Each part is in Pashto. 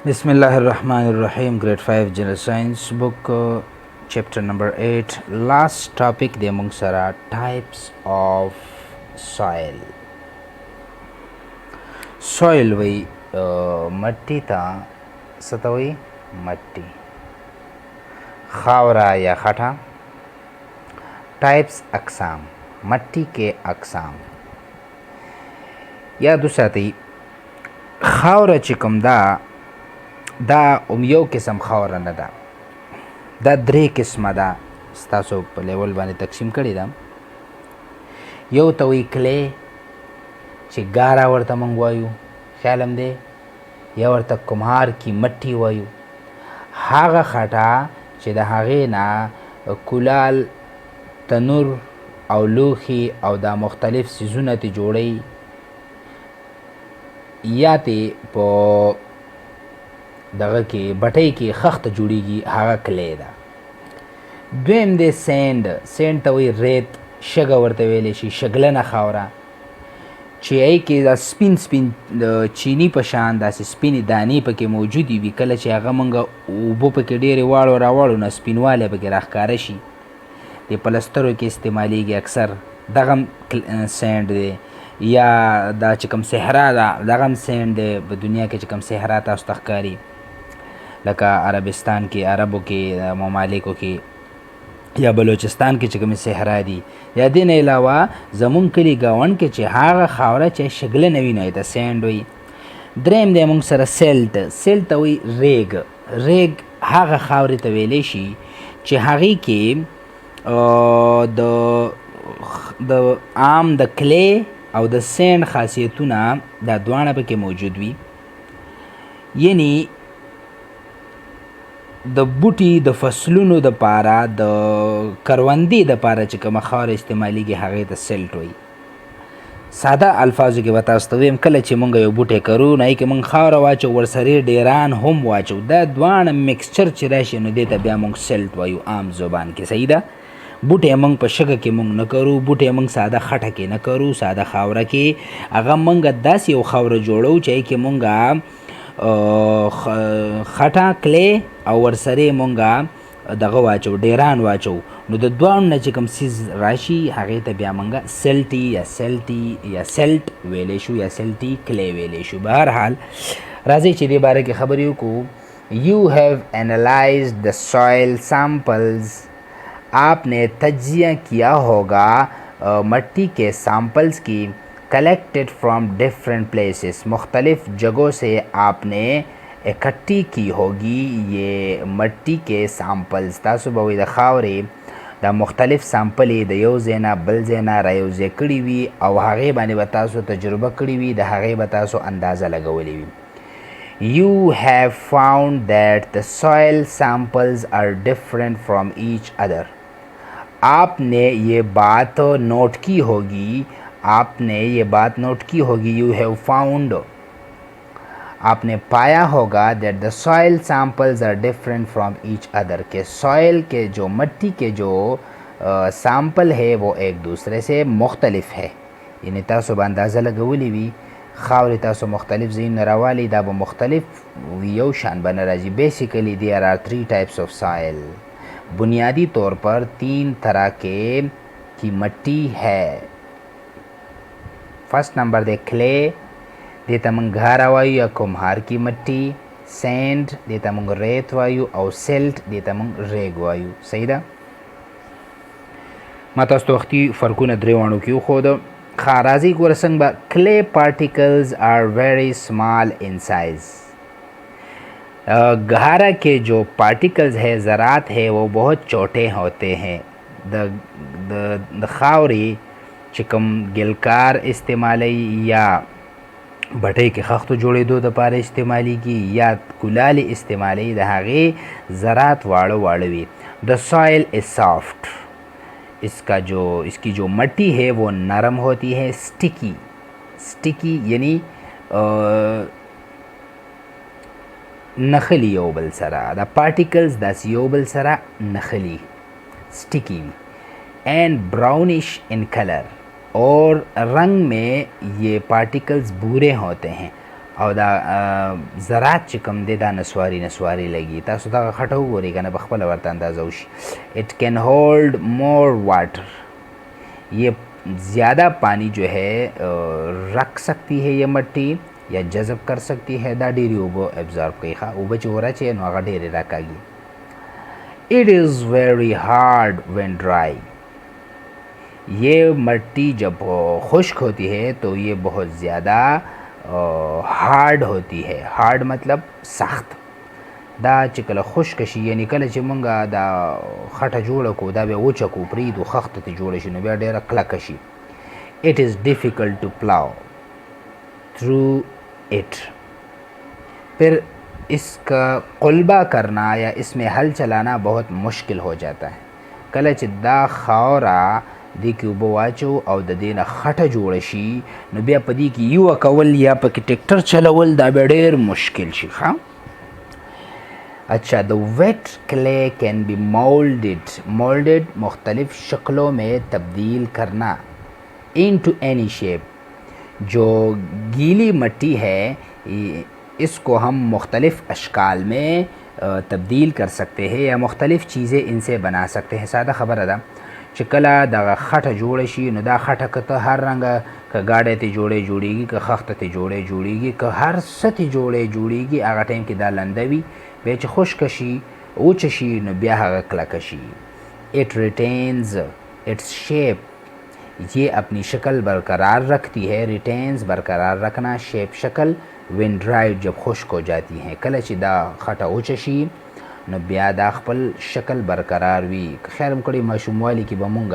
Bismillahirrahmanirrahim. Grade 5 General Science book, chapter number 8. Last topic the among Sara types of soil. Soil वही मट्टी था सतवई मट्टी खावरा या खटा. टाइप्स अकसाम मट्टी के अकसाम या दूसरा थी खावरा चिकम دا یو قسم خاوره نه ده، دا درې قسمه ده. ستاسو په لیول باندې تقسیم کړې ده. یو ته وایي کلی چې ګاره ورته موږ وایو، خیال هم دی. یا ورته کمهار کی مټي وایو. هغه خټه چې د هغې نه کولال، تنور او لوښي او دا مختلف څیزونه ترې جوړوي یا ترې په دغه کې بټۍ کې خښته جوړیږي، هغه کلی ده. دویم دی سینډ. سینډ ته وایي ریت، شګه ورته ویلی شي، شګلنه خاوره چې هغې کې دا سپین سپین د چیني په شان داسې سپینې دانې پکې موجودې وي. کله چې هغه موږ اوبو پکې ډېرې واړو راواړو نو سپینوالی پکې راښکاره شي. د پلسترو کې استعمالیږي اکثر. دغه سینډ دی. یا دا چې کوم صحرا ده دغه هم سینډ دی. په دنیا کې چې کوم صحرا تاسو ته ښکاري لکه عربستان کې، عربو کې، ممالکو کې یا بلوچستان کې چې کومې صحرا دي. یا دې نه علاوه زمونږ کلي ګاونډ کې چې هغه خاوره چې شګلنه وي نو یې ته سینډ وایي. دریم دی موږ سره سیلټ. سیلټ ته وایي ریګ. ریګ هغه خاورې ته ویلی شي چې هغې کې د عام د کلی او د سینډ خاصیتونه دا دواړه پکې موجود وي. یعنی د بوټي د فصلونو دپاره د کروندې دپاره چې کومه خاوره استعمالیږي هغې ته سیلټ وایي. ساده الفاظو کې به تاسو ته ویم کله چې مونږ یو بوټی کرو نو هغې کې مونږ خاوره واچو، ورسره ډیران هم واچو، دا دواړه میکسچر چې راشي نو دې ته بیا مونږ سیلټ وایو عام زبان کې. صحیح ده. بوټی مونږ په شګه کې مونږ نه کرو، بوټی مونږ ساده خټه کې نه کرو، ساده خاوره کې هغه مونږ داسې یو خاوره جوړو چې هغې کې مونږ خټه کلی او ورسره مونږه دغه واچو، ډیران واچو، نو د دواړو نه چې کوم څیز راشي هغې ته بیا مونږه سیلټي یا سیلټ ویلی شو یا سیلټي کلی ویلی شو. بهرحال راځئ چې دې باره کې خبرې وکړو. یو هیو انالائزڈ د سوائل سیمپلز. آپ نے تجزیہ کیا ہوگا مٹی کے سیمپلز کی. کلیکٹڈ فرام ڈفرینٹ پلیسز. مختلف جگہوں سے آپ نے اکٹھی کی ہوگی یہ مٹی کے سیمپلز. تاسو به وایي د خاورې دا مختلف سیمپل یې د یو ځای نه بل ځای نه رایوځای کړي وي او هغې باندې به تاسو تجربه کړي وي، د هغې به تاسو اندازه لګولې وي. You have found that the soil samples are different from each other. آپ نے یہ بات نوٹ کی ہوگی. You have found. آپ نے پایا ہوگا that the soil samples are different from each other. کہ soil کے جو مٹی کے جو سیمپل ہے وہ ایک دوسرے سے مختلف ہے. یعنی تاسو به اندازه لګولی وي خاورې تاسو مختلف ځایونه راوالی دا به مختلف یو شان به نه راځي. بیسیکلی there are 3 types of soil. بنیادی طور پر 3 طرح کی مٹی ہے. فرسٹ نمبر دے کلے، دیتا منگ گھارا وایو یا کمہار کی مٹی. سینڈ دیتا منگ ریت وایو او سیلٹ دیتا منگ ریگ وایو. صحیح ده. ما تاسو ته وختي فرقونه درې واڼو کې وښود. ښه راځئ ګوره څنګه به کلے پارټیکلز آر ویری سمال ان سائز. گہارا کے جو پارٹیکلز ہے ذرات ہے وہ بہت چھوٹے ہوتے ہیں. د خاورې چې کوم ګلکار استعمالی یا بټۍ کې خښتو جوړېدو دپاره استعمالیږي یا کولالې استعمالی د هغې ذرات واړه واړه وي. د سوائل از سافٹ. اس کی جو مٹی ہے وہ نرم ہوتی ہے. سٹیکی یعنی نخلی یو بل سره دا پارټیکلز داسې یو بل سره نخلی سٹیکی وي. اینڈ براؤنش ان کلر. اور رنگ میں یہ پارٹیکلز بھورے ہوتے ہیں. او دا زراعت چې کوم دی دا نسواري لګي. تاسو دغه خټه وګورئ که نه په خپله ورته اندازه وشي. اٹ کین ہولڈ مور واٹر، یہ زیادہ پانی جو ہے رکھ سکتی ہے یہ مٹی یا جذب کر سکتی ہے. دا ډېرې اوبه ابزارب کوي. ښه اوبه چې وراچوي نو هغه ډېرې راکاږي. اٹ از ویری ہارڈ وین ڈرائی، یہ مٹی جب خشک ہوتی ہے تو یہ بہت زیادہ ہارڈ ہوتی ہے. ہارڈ مطلب سخت. دا چې کله خشک شي یعنی کله چې مونږ دا خټه جوړه کړو دا بیا وچه کړو پرېږدو خښته ترې جوړه شي نو بیا ډېره کلکه شي. اٹ از ډیفیکلٹ ټو پلاو تھرو اٹ، پھر اس کا قلبہ کرنا یا اس میں حل چلانا بہت مشکل ہو جاتا ہے. کله چې دا خاوره دې کې اوبه واچو او د دې نه خټه جوړه شي نو بیا په دې کې یوه کول یا پکې ټیکټر چلول دا بیا ډېر مشکل شي. ښه اچھا the wet clay can be molded مختلف شکلوں میں تبدیل کرنا. into any shape، جو گیلی مٹی ہے اس کو ہم مختلف اشکال میں تبدیل کر سکتے ہیں یا مختلف چیزیں ان سے بنا سکتے ہیں. ساده خبره ده چې کله دغه خټه جوړه شي نو دا خټه که ته هر رنګه که ګاډی ته جوړېږي که خښته ته جوړېږي که هر څه ته جوړېږي هغه ټایم کې دا لنده وي بیا چې خشکه شي وچه شي نو بیا هغه کلکه شي. اٹ ریٹینز اٹس شیپ، یہ اپنی شکل برقرار رکھتی ہے. ریٹینز برقرار رکھنا، شیپ شکل. وین ڈرائیڈ جب خشک ہو جاتی ہیں. کله چې دا خټه وچه شي نو بیا دا خپل شکل برقرار وي. خیر هم کړی ماشوموالي کې به مونږ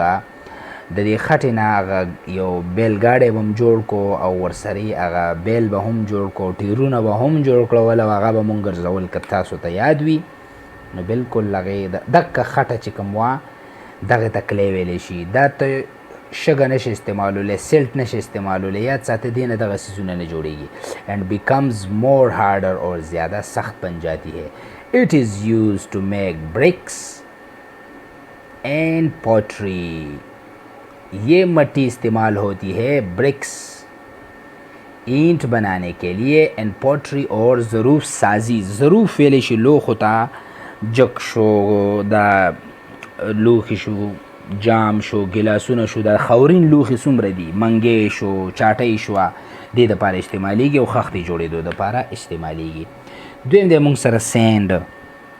د دې خټې نه هغه یو بیل ګاډی به هم جوړ کړو او ورسره یې هغه بیل به هم جوړ کړو، ټیرونه به هم جوړ کړول او هغه به مونږ ګرځول. که تاسو ته یاد وي نو بلکل هغې دقه خټه چې کوم وه دغې ته کلی ویلی شي. دا ته شګه نشي استعمالولی، سلټ نشي استعمالولی. یاد ساته دې نه دغه څیزونه نه جوړېږي. اینڈ بیکمز مور ہارڈر، اور زیادہ سخت بن جاتی ہے. اٹ از یوز ٹو میک برکس اینڈ پوٹری، یہ مٹی استعمال ہوتی ہے برکس اینٹ بنانے کے لیے. اینڈ پوٹری اور ظروف سازی. ظروف ویلی شي لوښو ته، جک شو، دا لوښي شو، جام شو، ګلاسونه شو، دا خاورین لوښي څومره دي، منګې شو، چاټۍ شوه، دې دپاره استعمالیږي او خښتې جوړېدو دپاره استعمالیږي. دویم دی مونږ سره سینډ.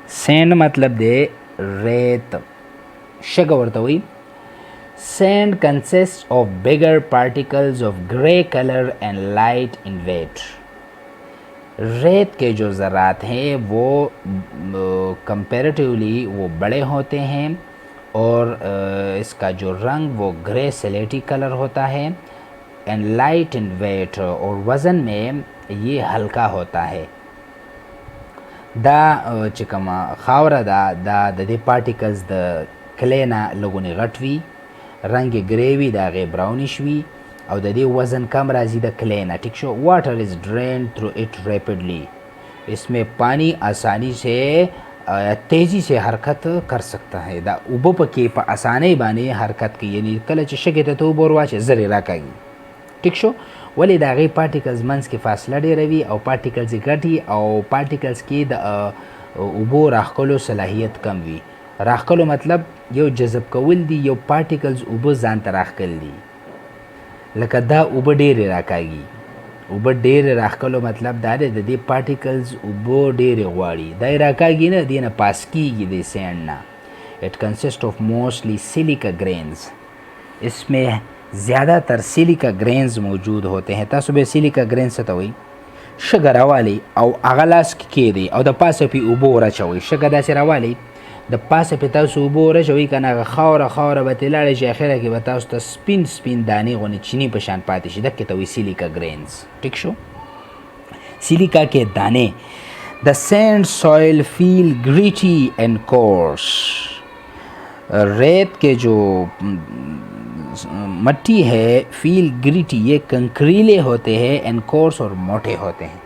سینډ مطلب دی ریت، شګه ورته وایي. Sand consists of bigger particles of grey color and light in weight. ریت کے جو ذرات ہیں وہ کمپیریٹیولی وہ بڑے ہوتے ہیں اور اس کا جو رنگ وہ گرے سلیٹی کلر ہوتا ہے. اینڈ لائٹ ان ویٹ، اور وزن میں یہ ہلکا ہوتا ہے. دا چې کومه خاوره ده دا د دې پارټیکلز د کلی نه لږونې غټ وي، رنگ یې ګرې وي، د هغې براونیش وي او د دې وزن کم راځي د کلی نه. ٹھیک شو. واٹر از ڈرین تھرو اٹ ریپڈلی، اس میں پانی آسانی سے تیزی سے حرکت کر سکتا ہے. دا اوبه پکې په اسانۍ باندې حرکت کوي، یعنی کله چې شګې ته ته اوبه ور واچې زر یې راکاږي. ٹھیک شو. ولې د هغې پارټیکلز منځ کې فاصله ډېره وي او پارټیکلز یې ګډ وي او پارټیکلز کې د اوبو راښکلو صلاحیت کم وي. راښکلو مطلب یو جذب کول دي، یو پارټیکلز اوبه ځان ته راښکل دي. لکه دا اوبه ډېرې راکاږي. اوبه ډېرې راښکلو مطلب دا دی د دې پارټیکلز اوبه ډېرې غواړي، دا یې راکاږي نه، دې نه پاس کېږي د سینډ نه. اٹ کنسسٹ آف موسٹلی سیلیکا گرینز، اس میں زیادہ تر سیلیکا گرینز موجود ہوتے ہیں. تاسو به سیلیکا گرینز څه ته وایي؟ شګه راوالئ او هغه لاس کې کېږدئ او د پاسه پې اوبه ور شګه داسې راوالئ، د پاسه پې تاسو اوبه ور اچوئ که نه هغه خاوره به ترې لاړه شي، اخره کې به تاسو ته سپین دانې غوندې چینی په شان پاتې شي. دقې ته وایي سیلیکا گرینز. ٹھیک شو. سیلیکا کے دانے. دا سینڈ سوئل فیل گریٹی اینڈ کورس، ریت کے جو مٹی ہے فیل گریٹی، یہ کنکریلے ہوتے ہیں، اینڈ کورس اور موٹے ہوتے ہیں.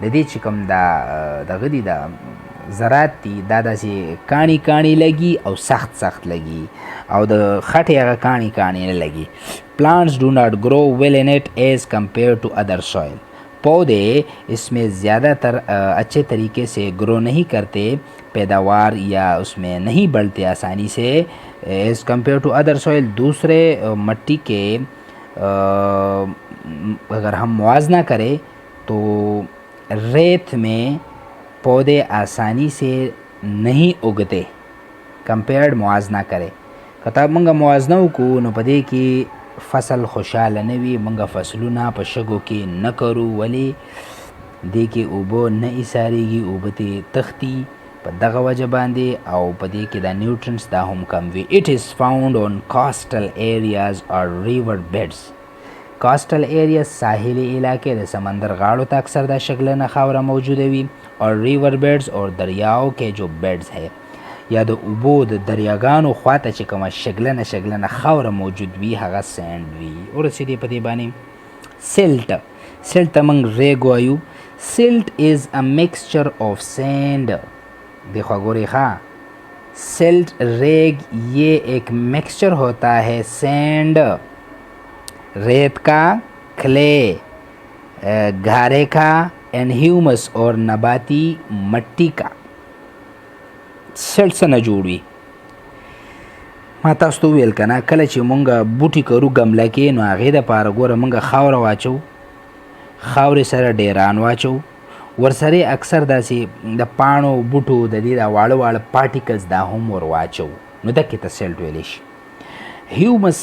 د دې چې کوم دغه دي دا ذرات دي دا داسې کاڼي لګي او سخت لګي او د خټې هغه کاڼي نه لګي. پلانټس ډو ناٹ گرو ویل ان اٹ ایز کمپیئر ټو ادر سویل، पौधे इसमें ज़्यादातर अच्छे तरीके से ग्रो नहीं करते, पैदावार या उसमें नहीं बढ़ते आसानी से as compare to other soil. दूसरे मिट्टी के अगर हम मुआवजा करें तो रेत में पौधे आसानी से नहीं उगते, कंपेयर्ड मुआवजा करे कताब मंगा मुआवजना को नो पदे कि फसल खुशहाल न वि मंगा फसलुना په شګو کې نه کرو ولی دې کې اوبه نه ایساریږي، اوبه تې تختی په دغه وجه باندې او په دې کې دا نیوټرنټس دا هم کم وي. It is found on coastal areas or river beds. coastal areas ساحلی علاقے د سمندر غاړو ته اکثر دا شګلنه خاوره موجوده وي، اور river beds اور دریاو کې جو بیڈز ہے یا د اوبو د دریاګانو خواته چې کومه شګلنه خاوره موجود وي هغه سینډ وي. ورسېدې په دې باندې سیلټ ته موږ ریګ وایو. سیلټ از ا میکسچر آف سینڈ. देखो गोरे हाँ सिल्ट रेग ये एक मिक्सचर होता है सैंड रेत का, क्ले घारे का एंड ह्यूमस और नबाती मट्टी का سیلټ څه نه جوړ وي. ما تاسو ته وویل که نه کله چې مونږ بوټي کرو ګمله کې نو هغې دپاره ګوره مونږ خاوره واچو، خاورې سره ډیران واچو، ورسره اکثر داسې د پاڼو بوټو د دې دا واړه واړه پارټیکلز دا هم ور واچو، نو دکې ته سیلټ ویلی شي. هیومس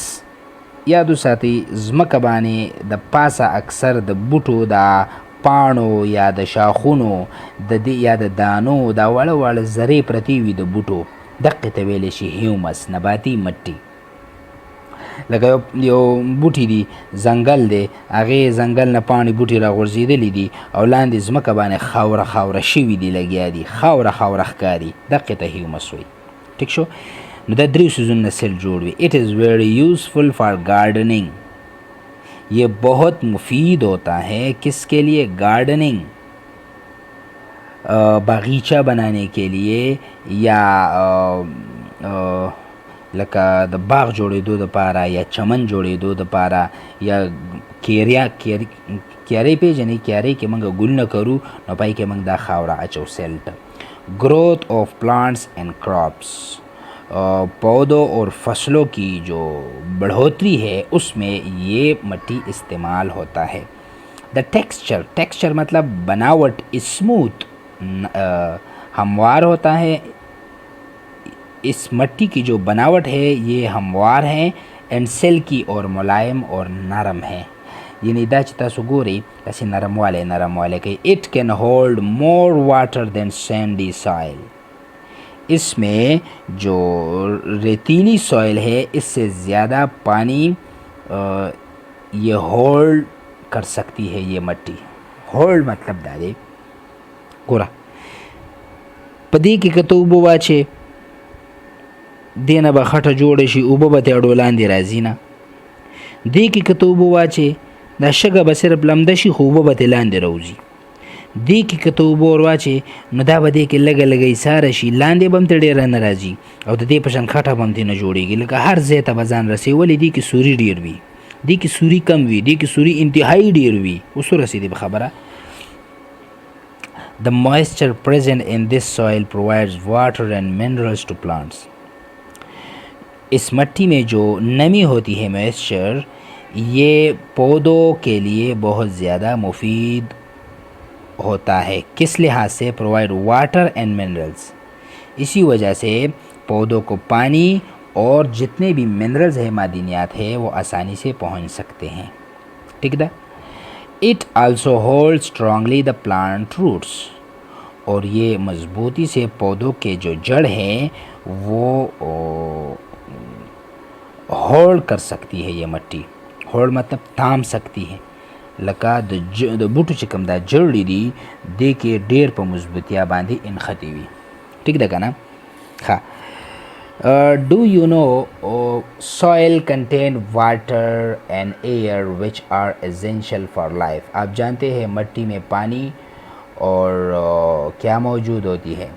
یادو ساتئ ځمکه باندې د پاسه اکثر د بوټو دا پاڼو یا د شاخونو د دې یا د دانو دا واړه واړه ذرې پرتې وي د بوټو، دقې ته ویلی شي هیومس، نباتي مټي. لکه یو بوټي دی ځنګل دی، هغې ځنګل نه پاڼې بوټي راغورځېدلي دي او لاندې ځمکه باندې خاوره شوي دي، لګیا دي، خاوره ښکاري، دقې ته هیومس وایي. ټیک شو. نو دا دریو سیزونو نه سیل جوړ وي. اٹ از ویری یوزفل فار گارڈننگ. یہ بہت مفید ہوتا ہے کس کے لیے؟ گارڈننگ، باغیچہ بنانے کے لیے یا لکه د باغ جوړېدو دپاره یا چمن جوړېدو دپاره یا کیارې پیژنې، کیارې کې موږ ګلونه کرو نو پای کې موږ دا خاوره اچو سیلټ. گروتھ آف پلانٹس اینڈ کراپس، پودوں اور فصلوں کی جو بڑھوتری ہے اس میں یہ مٹی استعمال ہوتا ہے. دا ٹیکسچر مطلب بناوٹ، اسموتھ ہموار ہوتا ہے. اس مٹی کی جو بناوٹ ہے یہ ہموار ہے. اینڈ سلکی اور ملائم اور نرم ہے. یعنی دا چې تاسو ګورئ داسې نرموالی کوي. اٹ کین ہولڈ مور واٹر دین سینڈی سائل. اس میں جو ریتیلی سوئل ہے اس سے زیادہ پانی یہ ہولڈ کر سکتی ہے یہ مٹی. ہولڈ مطلب دا دی ګوره په دې کې که ته اوبه واچې دې نه به خټه جوړه شي، اوبه به ترې اړو لاندې راځي نه. دې کې که ته اوبه واچې دا شګه به صرف لمده شي خو اوبه به ترې لاندې راوځي. دې کې که ته اوبه ور واچې نو دا به دې کې لږه ایساره شي، لاندې به هم ترې ډېره نه راځي او د دې په شان خټه به هم ترې نه جوړېږي. لکه هر ځای ته به ځان رسوي، ولې دې کې سوري ډېر وي، دې کې سوري کم وي، دې کې سوري انتهایي ډېر وي. اوس ورسېدې به خبره. The moisture present in this soil provides water and minerals to plants. اس مٹی میں جو نمی ہوتی ہے موئسچر یہ پودوں کے لیے بہت زیادہ مفید ہوتا ہے. کس لحاظ سے؟ پرووائڈ واٹر اینڈ منرلس. اسی وجہ سے پودوں کو پانی اور جتنے بھی منرلز ہیں، معدنیات ہیں، وہ آسانی سے پہنچ سکتے ہیں. ٹھیک ہے. اٹ آلسو ہولڈ اسٹرانگلی دا پلانٹ روٹس. اور یہ مضبوطی سے پودوں کے جو جڑ ہیں وہ ہولڈ کر سکتی ہے. یہ مٹی ہولڈ مطلب تھام سکتی ہے. لکه د بوټو چې کوم دا جړې دي دې کې ډېر په مضبوطیا باندې انختی وي. ټیک ده که نه؟ ښه. Do you know soil contain water and air which are essential for life. آپ جانتے ہیں مٹی میں پانی اور کیا موجود ہوتی ہے؟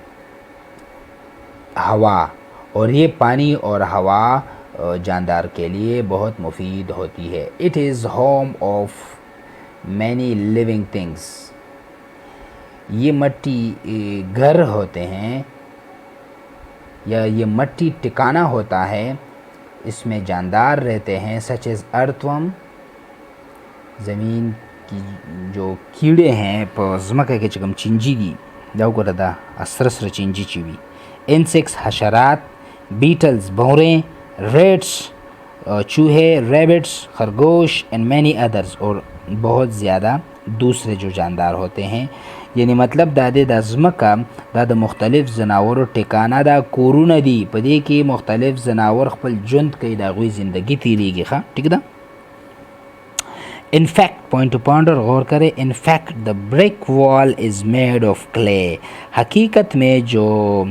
ہوا. اور یہ پانی اور ہوا جاندار کے لیے بہت مفید ہوتی ہے. It is home of many living things. ये मट्टी घर होते हैं या ये मट्टी ठिकाना होता है, इसमें जानदार रहते हैं, सच एज अर्थवर्म, ज़मीन की जो कीड़े हैं ज़मके के चकम चिंजीगी दाव को रदा असरसर चिंजी चिवी, इंसेक्ट्स हशरात, बीटल्स भौरें, रेट्स चूहे, रैबिट्स खरगोश एंड मैनी अदर्स और बहुत ज़्यादा दूसरे जो जानदार होते हैं। यानी मतलब दादे दा ज़मका दा मुख्तलिफ जनावर ठिकाना दा कोरुना दी पदे के मुख्तलिफ जनावर खपल जुंद कई दागुई ज़िंदगी तीरीगी खा ठीक दा। इनफैक्ट पॉइंट टू पॉइंटर गौर करें, in fact the brick wall is made of clay, हकीकत में जो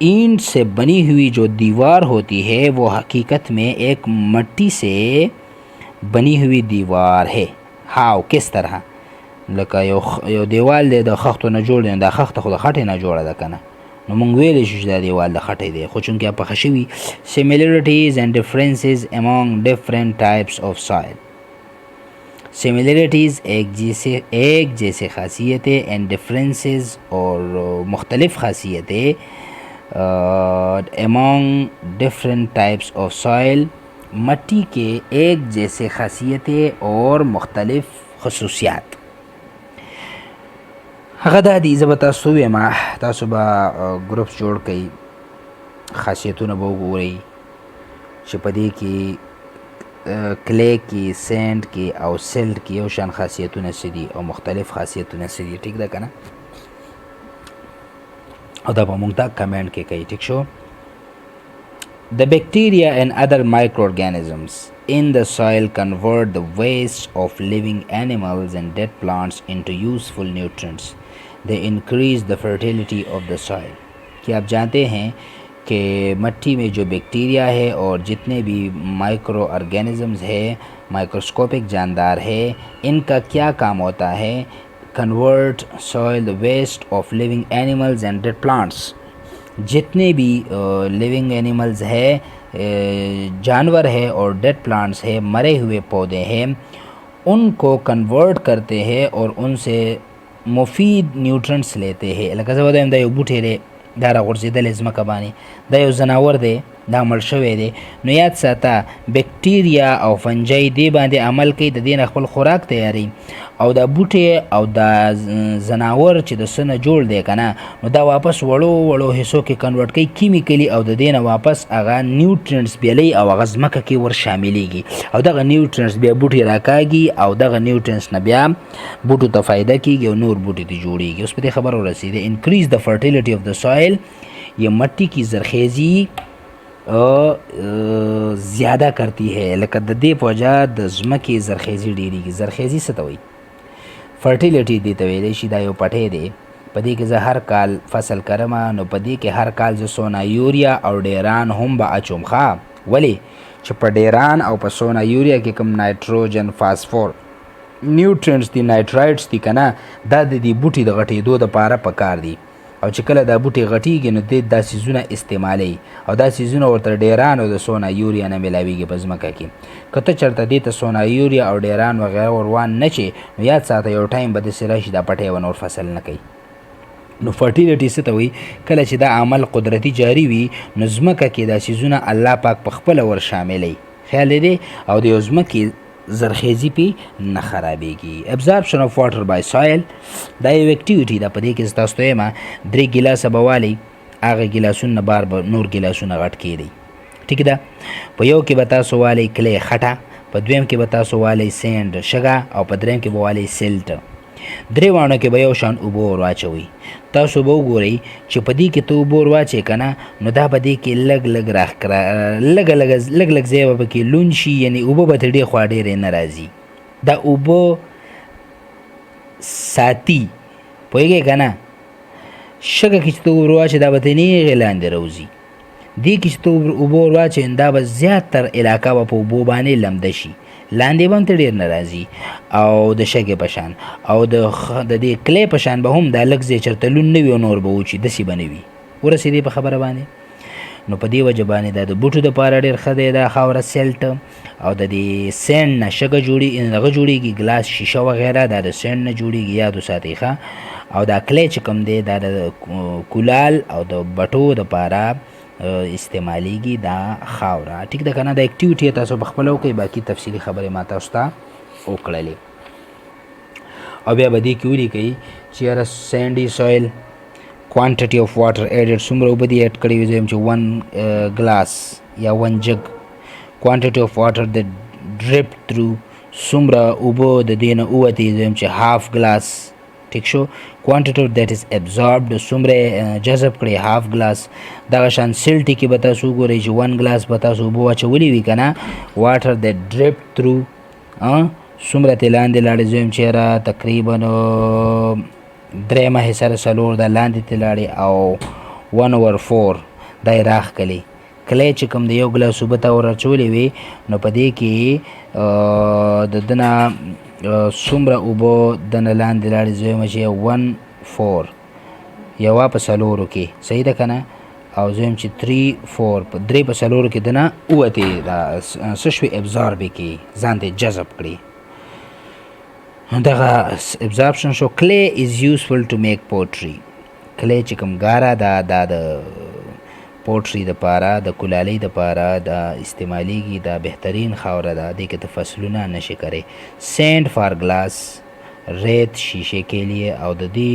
ईंट से बनी हुई जो दीवार होती है वो हकीकत में एक मट्टी से बनी हुई दीवार है। हाउ किस तरह, लका यो दीवार दे द खख्तो न जोड़ दा खख्त खुद खटे न जोड़ा दा कना नो मोंग वेले शुश दा दीवार द खटे दे खो चूंकि आप खशवी similarities and differences among different types of soil. Similarities एक जैसे ख़ासियतें एंड डिफरेंसेस और मुख्तलिफ़ ख़ासियतें among different types of soil, मट्टी के एक जैसे ख़ासियतें और मुख्तलिफ़ खसूसियात। गदा दी ज़बता सुबह मा तासुबा ग्रुप्स जोड़ कई ख़ासियतों न बो रही शपदी की क्ले की, सैंड की और सिल्ट की और शान खासियतों नसीदी और मुख्तलिफ खासियतों नसीदी ठीक दा कना और दा मुंगता कमेंट के कई ठीक show. The bacteria and other micro organisms in the soil convert the waste of living animals and dead plants into useful nutrients. They increase the fertility of the soil. क्या आप जानते हैं कि मट्टी में जो बैक्टीरिया है और जितने भी माइक्रो ऑर्गेनिजम्स है, माइक्रोस्कोपिक जानदार है, इनका क्या काम होता है? Convert soil the waste of living animals and dead plants. जितने भी लिविंग एनिमल्स है, जानवर है और डेड प्लांट्स है, मरे हुए पौधे हैं, उनको कन्वर्ट करते हैं और उनसे मुफीद न्यूट्रेंट्स लेते हैं। लगा दा यो बूटे रे दारा गुर्जिदल ज़मका बानी दा यो जनावर दे दा मर शवे दे नो याद साता बैक्टीरिया और फंजाई दे बांधे अमल कई द दिन खपल खुराक तैयारी और दा बूटे और दा जनावर چې د سنه جوړ دی کنه نو دا واپس وړو حصو کې کنورټ کوي کیمیکلی او د دې نه واپس هغه نیوټرینټس بیلی او هغه ځمکه کې ور شاملېږي او دغه نیوټرینټس بیا بوټي راکاږي او دغه نیوټرینټس نه بیا بوټو ته فایده کیږي او نور بوټي ته جوړیږي. اوس په دې خبر ورسېده انکریز د فرټیلیټي اف د سویل، ये मट्टी की ज़रखेज़ी ज़्यादा करती है. लकद د دې په وجه د ځمکې زرخیزي ډېرېږي. زرخیزي څه ته وایي؟ فرټیلیټي دې ته ویلی شي. دا یو پټی دی، په دې کې زه هر کال فصل کرمه، نو په دې کې هر کال زه سونا یوریا او ډیران هم به اچوم. ښه ولې چې په ډیران او په سونا یوریا کې کوم نایټروجن، فاسفور نیوټرینټس دي، نایټرایټس دي که نه، دا د دې بوټي د غټېدو دپاره پکار دي. او چې کله دا بوټي غټیږي نو دې دا سیزونه استعمالی او دا سیزونه ورته ډیران او د سونا یوریا نه ملاویږي په ځمکه کې. که ته چېرته دې ته سونا یوریا او ډیران وغیره وروان نه چې، نو یاد ساته یو ټایم به داسې راشي دا پټی به نور فصل نه کوي. نو فرټیلیټي څه ته وایي؟ کله چې دا عمل قدرتي جاري وي، نو ځمکه کې دا سیزونه الله پاک په خپله ور شاملی. خیال دی؟ او د یو ځمکې زرخیزی پی نه خرابېږي. ابزاربشن آف واټر بای سویل دا یو اکټیویټي ده. په دې کې زه تاسو ته وایم 3 ګیلاسه به والی، هغه ګیلاسونه نه بار به نور ګیلاسونه غټ کېدی. ټیک ده؟ په یو کې به تاسو والی کلی خټه، په دویم کې به تاسو والی سینډ شګه، او په دریم کې به والی سلټ. درې واڼو کې به یو شان اوبه ور واچوئ. تاسو به وګورئ چې په دې کې ته اوبه ور واچئ که نه، نو دا به دې کې لږ لږ ځای به پکې لوند شي، یعنې اوبه به ترې خوا ډېرې نه راځي. دا اوبه ساتي، پوهېږئ که نه. شګه کې چې ته اوبه ور واچئ دا به ترې نیغې لاندې راوځي. دې کې چې ته اوبه ور واچئ دا به زیاتر علاقه به په اوبو باندې لمده شي، لاندې به هم ته ډېر نه راځي. او د شګې په شان او د دې کلی په شان به هم دا لږ ځای چېرته لوند نه وي او نور به وچي، داسې به نه وي. ورسېدې په خبره باندې؟ نو په دې وجه باندې دا د بوټو دپاره ډېر ښه دی دا خاوره سیلټ. او د دې سینډ نه شګه دغه جوړېږي، ګلاس شیشه وغیره دا د سینډ نه جوړېږي، یاد وساتئ ښه. او دا کلی چې کوم دی دا د کولال او د بټو دپاره استعمالیږي دا خاوره. ټیک ده که نه؟ دا اکټیویټي تاسو په خپله وکړئ، باقي تفصیلي خبرې ما تاسو ته وکړلې. او بیا به دې کې ولیکئ چې یاره سینډي سویل quantity of water added څومره اوبه دې اډ کړي وي، زه یم چې 1 ګلاس یا 1 جګ. quantity of water that dripped through څومره اوبه د دې نه ووتې، زه یم چې half ګلاس. ټیک شو. quantity that is absorbed څومره جذب کړي half ګلاس. دغه شان سلټي کې به تاسو وګورئ چې 1 ګلاس به تاسو اوبه واچولي وي که نه. water that dripped through څومره ترې لاندې لاړې، زه یم چې یاره تقریبا درېیمه حصه د څلور دا لاندې ترې لاړې او 1/4 دا یې راښکلي. کلی چې کوم د یو ګلاس اوبه ته ور اچولې وي نو په دې کې د ده نه څومره اوبه دنه لاندې لاړې، زه یم چې 1/4 یوه په څلورو کې، صحیح ده که نه؟ او زه یم چې 3/4 درې په څلورو کې دنه ووتې، دا څه شوې ابزارب یې کړي، ځان ته جذب کړي. دغه ابزاربشن شو. کلی از یوزفل ټو میک پوټري. کلی چې کوم ګاره دا د پوټري دپاره د کلالۍ دپاره دا استعمالیږي، دا بهترین خاوره ده، دې کې ته فصلونه نشي کړی. سینډ فار ګلاس ریت شیشے کے لیے، او د دې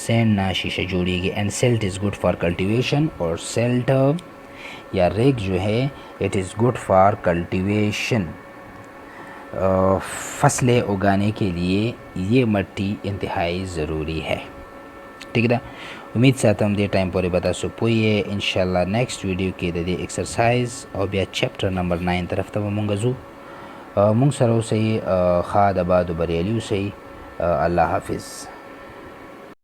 سینډ نه شیشه جوړیږي. اینڈ سیلٹ از گڈ فار کلٹیویشن، اور سیلٹ یا ریک جو ہے اٹ از گڈ فار کلٹیویشن، فصلیں اگانے کے لیے یہ مٹی انتہائی ضروری ہے. ٹھیک ده؟ امید ساتم دې ټایم پورې به تاسو پوه یې. انشاءالله نیکسټ ویډیو کې د دې ایکسرسایز او بیا چپټر نمبر 9 طرف ته به مونږ ځو. مونږ سره اوسئ، ښه د باد و بریالي اوسئ. الله حافظ.